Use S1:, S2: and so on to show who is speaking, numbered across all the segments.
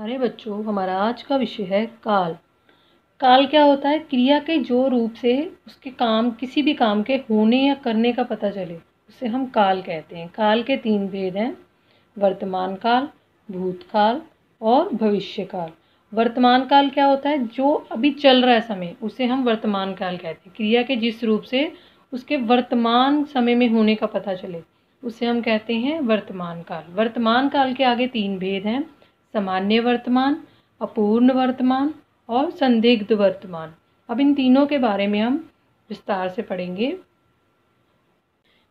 S1: प्यारे बच्चों, हमारा आज का विषय है काल। काल क्या होता है? क्रिया के जो रूप से उसके काम, किसी भी काम के होने या करने का पता चले, उसे हम काल कहते हैं। काल के 3 भेद हैं: वर्तमान काल, भूतकाल और भविष्य काल। वर्तमान काल क्या होता है? जो अभी चल रहा है समय, उसे हम वर्तमान काल कहते हैं। क्रिया के जिस रूप से उसके वर्तमान समय में होने का पता चले, उसे हम कहते हैं वर्तमान काल। वर्तमान काल के आगे 3 भेद हैं: सामान्य वर्तमान, अपूर्ण वर्तमान और संदिग्ध वर्तमान। अब इन तीनों के बारे में हम विस्तार से पढ़ेंगे।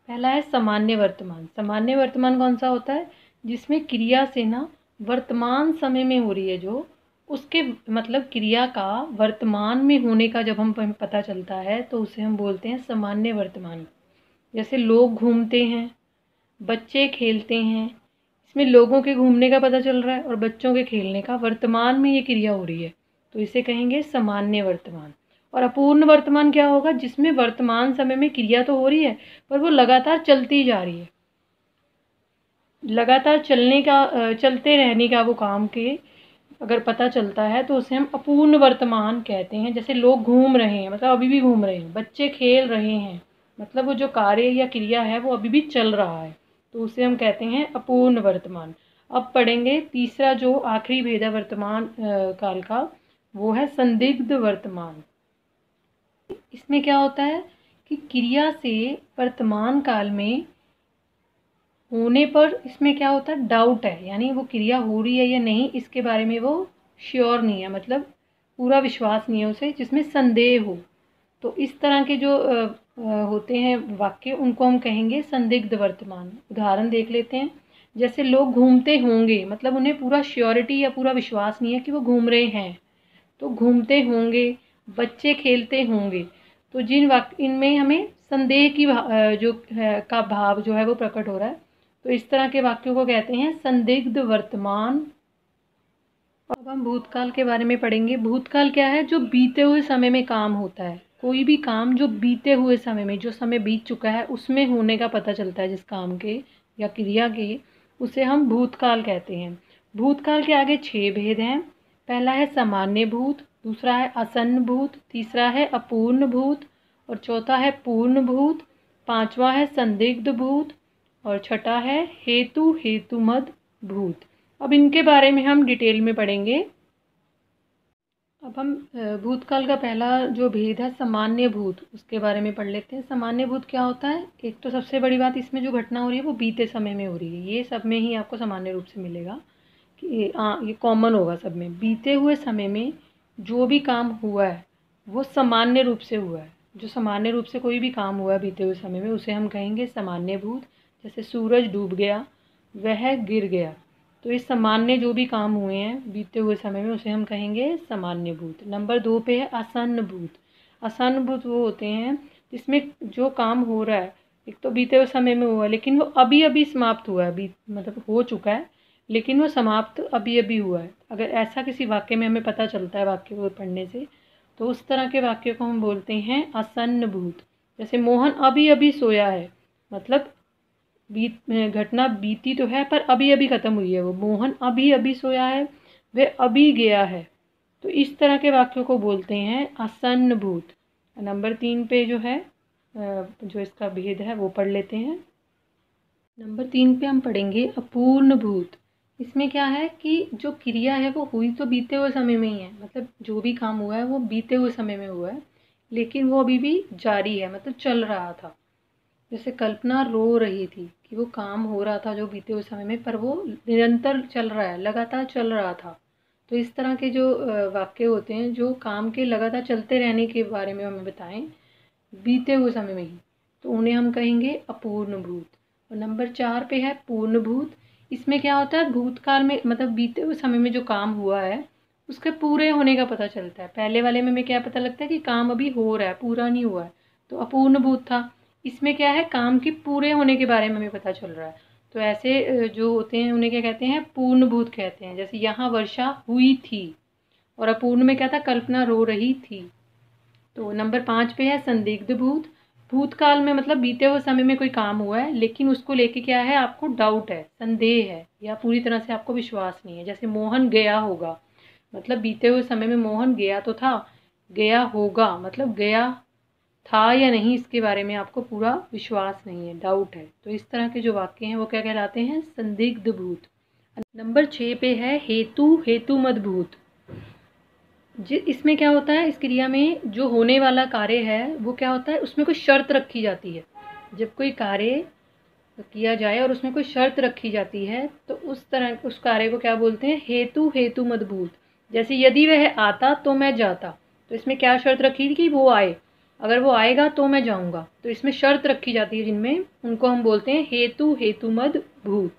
S1: पहला है सामान्य वर्तमान। सामान्य वर्तमान कौन सा होता है? जिसमें क्रिया से ना वर्तमान समय में हो रही है, जो उसके मतलब क्रिया का वर्तमान में होने का जब हम पता चलता है तो उसे हम बोलते हैं सामान्य वर्तमान। जैसे लोग घूमते हैं, बच्चे खेलते हैं, इसमें लोगों के घूमने का पता चल रहा है और बच्चों के खेलने का, वर्तमान में ये क्रिया हो रही है, तो इसे कहेंगे सामान्य वर्तमान। और अपूर्ण वर्तमान क्या होगा? जिसमें वर्तमान समय में क्रिया तो हो रही है पर वो लगातार चलती जा रही है, लगातार चलते रहने का वो काम के अगर पता चलता है तो उसे हम अपूर्ण वर्तमान कहते हैं। जैसे लोग घूम रहे हैं, मतलब अभी भी घूम रहे हैं, बच्चे खेल रहे हैं, मतलब वो जो कार्य या क्रिया है वो अभी भी चल रहा है, तो उसे हम कहते हैं अपूर्ण वर्तमान। अब पढ़ेंगे तीसरा जो आखिरी भेद है वर्तमान काल का, वो है संदिग्ध वर्तमान। इसमें क्या होता है कि क्रिया से वर्तमान काल में होने पर इसमें क्या होता है, डाउट है, यानी वो क्रिया हो रही है या नहीं इसके बारे में वो श्योर नहीं है, मतलब पूरा विश्वास नहीं है उसे, जिसमें संदेह हो। तो इस तरह के जो होते हैं वाक्य, उनको हम कहेंगे संदिग्ध वर्तमान। उदाहरण देख लेते हैं। जैसे लोग घूमते होंगे, मतलब उन्हें पूरा श्योरिटी या पूरा विश्वास नहीं है कि वो घूम रहे हैं, तो घूमते होंगे। बच्चे खेलते होंगे, तो जिन वाक्य इनमें हमें संदेह की जो है का भाव जो है वो प्रकट हो रहा है, तो इस तरह के वाक्यों को कहते हैं संदिग्ध वर्तमान। अब हम भूतकाल के बारे में पढ़ेंगे। भूतकाल क्या है? जो बीते हुए समय में काम होता है। कोई भी काम जो बीते हुए समय में, जो समय बीत चुका है उसमें होने का पता चलता है, जिस काम के या क्रिया के, उसे हम भूतकाल कहते हैं। भूतकाल के आगे 6 भेद हैं। पहला है सामान्य भूत, दूसरा है आसन्न भूत, तीसरा है अपूर्ण भूत और चौथा है पूर्ण भूत, पांचवा है संदिग्ध भूत और छठा है हेतु हेतुमद भूत। अब इनके बारे में हम डिटेल में पढ़ेंगे। अब हम भूतकाल का पहला जो भेद है सामान्य भूत, उसके बारे में पढ़ लेते हैं। सामान्य भूत क्या होता है? एक तो सबसे बड़ी बात, इसमें जो घटना हो रही है वो बीते समय में हो रही है। ये सब में ही आपको सामान्य रूप से मिलेगा कि ये कॉमन होगा सब में। बीते हुए समय में जो भी काम हुआ है वो सामान्य रूप से हुआ है। जो सामान्य रूप से कोई भी काम हुआ है बीते हुए समय में, उसे हम कहेंगे सामान्य भूत। जैसे सूरज डूब गया, वह गिर गया, तो ये सामान्य जो भी काम हुए हैं बीते हुए समय में, उसे हम कहेंगे सामान्य भूत। नंबर 2 पे है आसन्न भूत। आसन्न भूत वो होते हैं जिसमें जो काम हो रहा है, एक तो बीते हुए समय में हुआ है लेकिन वो अभी अभी समाप्त हुआ है, मतलब हो चुका है लेकिन वो समाप्त अभी अभी हुआ है। अगर ऐसा किसी वाक्य में हमें पता चलता है वाक्य को पढ़ने से, तो उस तरह के वाक्य को हम बोलते हैं आसन्न भूत। जैसे मोहन अभी अभी सोया है, मतलब घटना बीती तो है पर अभी अभी ख़त्म हुई है। वो मोहन अभी अभी सोया है, वह अभी गया है, तो इस तरह के वाक्यों को बोलते हैं आसन्न भूत। नंबर 3 पे जो है जो इसका भेद है वो पढ़ लेते हैं। नंबर 3 पे हम पढ़ेंगे अपूर्ण भूत। इसमें क्या है कि जो क्रिया है वो हुई तो बीते हुए समय में ही है, मतलब जो भी काम हुआ है वो बीते हुए समय में हुआ है लेकिन वो अभी भी जारी है, मतलब चल रहा था। जैसे कल्पना रो रही थी कि वो काम हो रहा था जो बीते हुए समय में, पर वो निरंतर चल रहा है, लगातार चल रहा था। तो इस तरह के जो वाक्य होते हैं जो काम के लगातार चलते रहने के बारे में हमें बताएं बीते हुए समय में ही, तो उन्हें हम कहेंगे अपूर्ण भूत। और नंबर 4 पे है पूर्ण भूत। इसमें क्या होता है? भूतकाल में मतलब बीते हुए समय में जो काम हुआ है उसके पूरे होने का पता चलता है। पहले वाले में हमें क्या पता लगता है कि काम अभी हो रहा है, पूरा नहीं हुआ है, तो अपूर्ण भूत था। इसमें क्या है? काम के पूरे होने के बारे में हमें पता चल रहा है, तो ऐसे जो होते हैं उन्हें क्या कहते हैं? पूर्ण भूत कहते हैं। जैसे यहाँ वर्षा हुई थी, और अपूर्ण में क्या था? कल्पना रो रही थी। तो नंबर 5 पे है संदिग्ध भूत। भूतकाल में मतलब बीते हुए समय में कोई काम हुआ है, लेकिन उसको लेके क्या है, आपको डाउट है, संदेह है, या पूरी तरह से आपको विश्वास नहीं है। जैसे मोहन गया होगा, मतलब बीते हुए समय में मोहन गया तो था, गया होगा मतलब गया था या नहीं, इसके बारे में आपको पूरा विश्वास नहीं है, डाउट है। तो इस तरह के जो वाक्य हैं वो क्या कहलाते हैं, संदिग्ध भूत। नंबर 6 पे है हेतु हेतु मद भूत। इसमें क्या होता है, इस क्रिया में जो होने वाला कार्य है वो क्या होता है, उसमें कोई शर्त रखी जाती है। जब कोई कार्य किया जाए और उसमें कोई शर्त रखी जाती है तो उस तरह उस कार्य को क्या बोलते हैं, हेतु हेतु मद भूत। जैसे यदि वह आता तो मैं जाता, तो इसमें क्या शर्त रखी थी कि वो आए, अगर वो आएगा तो मैं जाऊंगा, तो इसमें शर्त रखी जाती है जिनमें, उनको हम बोलते हैं हेतु हेतु मद भूत।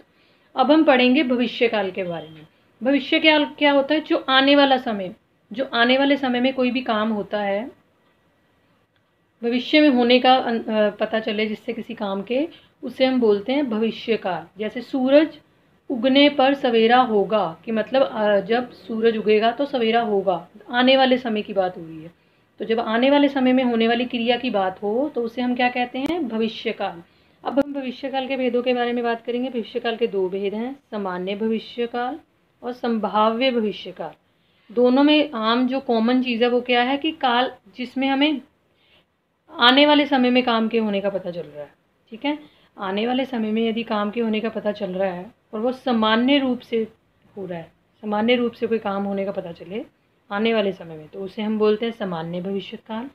S1: अब हम पढ़ेंगे भविष्यकाल के बारे में। भविष्य क्या होता है, जो आने वाला समय, जो आने वाले समय में कोई भी काम होता है, भविष्य में होने का पता चले जिससे किसी काम के, उसे हम बोलते हैं भविष्यकाल। जैसे सूरज उगने पर सवेरा होगा, कि मतलब जब सूरज उगेगा तो सवेरा होगा, आने वाले समय की बात हो रही है। तो जब आने वाले समय में होने वाली क्रिया की बात हो तो उसे हम क्या कहते हैं, भविष्यकाल। अब हम भविष्यकाल के भेदों के बारे में बात करेंगे। भविष्यकाल के 2 भेद हैं, सामान्य भविष्यकाल और संभाव्य भविष्यकाल। दोनों में आम जो कॉमन चीज़ है वो क्या है कि काल जिसमें हमें आने वाले समय में काम के होने का पता चल रहा है। ठीक है, आने वाले समय में यदि काम के होने का पता चल रहा है और वो सामान्य रूप से हो रहा है, सामान्य रूप से कोई काम होने का पता चले आने वाले समय में, तो उसे हम बोलते हैं सामान्य भविष्यकाल।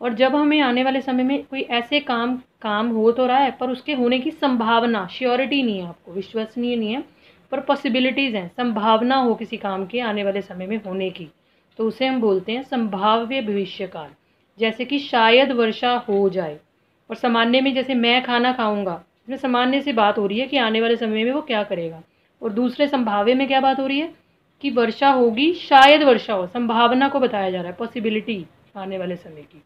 S1: और जब हमें आने वाले समय में कोई ऐसे काम हो तो रहा है पर उसके होने की संभावना, श्योरिटी नहीं है, आपको विश्वसनीय नहीं है, पर पॉसिबिलिटीज़ हैं, संभावना हो किसी काम के आने वाले समय में होने की, तो उसे हम बोलते हैं संभाव्य भविष्यकाल। जैसे कि शायद वर्षा हो जाए। और सामान्य में जैसे मैं खाना खाऊंगा, इसमें सामान्य से बात हो रही है कि आने वाले समय में वो क्या करेगा। और दूसरे संभाव्य में क्या बात हो रही है कि वर्षा होगी, शायद वर्षा हो, संभावना को बताया जा रहा है, पॉसिबिलिटी आने वाले समय की।